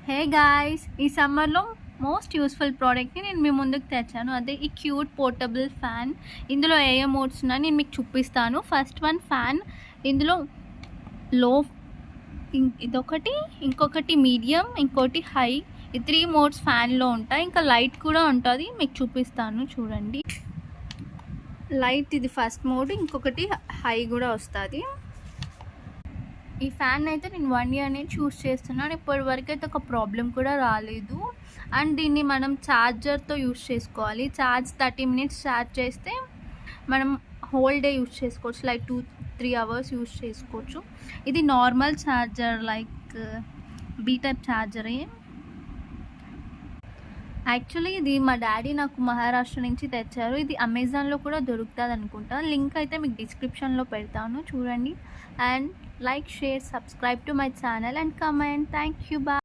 Hey guys, ఈ సమ్మర్లో most useful ప్రోడక్ట్ని నేను మీ ముందుకు తెచ్చాను. అదే ఈ క్యూట్ పోర్టబుల్ ఫ్యాన్. ఇందులో ఏ మోడ్స్ ఉన్నాయో నేను మీకు చూపిస్తాను. First one fan. ఇందులో లో, ఇదొకటి, ఇంకొకటి మీడియం, ఇంకోటి హై. ఈ 3 మోడ్స్ ఫ్యాన్లో ఉంటాయి. ఇంకా లైట్ కూడా ఉంటుంది, మీకు చూపిస్తాను చూడండి. లైట్ ఇది ఫస్ట్ మోడ్, ఇంకొకటి హై కూడా వస్తుంది. ఈ ఫ్యాన్ అయితే నేను 1 ఇయర్నే చూస్ చేస్తున్నాను. ఇప్పటి వరకు అయితే ఒక ప్రాబ్లం కూడా రాలేదు. అండ్ దీన్ని మనం ఛార్జర్తో యూస్ చేసుకోవాలి. ఛార్జ్ 30 మినిట్స్ ఛార్జ్ చేస్తే మనం హోల్ డే యూస్ చేసుకోవచ్చు. లైక్ 2-3 అవర్స్ యూస్ చేసుకోవచ్చు. ఇది normal charger, like B type ఛార్జరే. యాక్చువల్లీ ఇది మా డాడీ నాకు మహారాష్ట్ర నుంచి తెచ్చారు. ఇది అమెజాన్లో కూడా దొరుకుతుంది అనుకుంటా. లింక్ అయితే మీకు డిస్క్రిప్షన్లో పెడతాను, చూడండి. And like, share, subscribe to my channel and comment. Thank you, bye.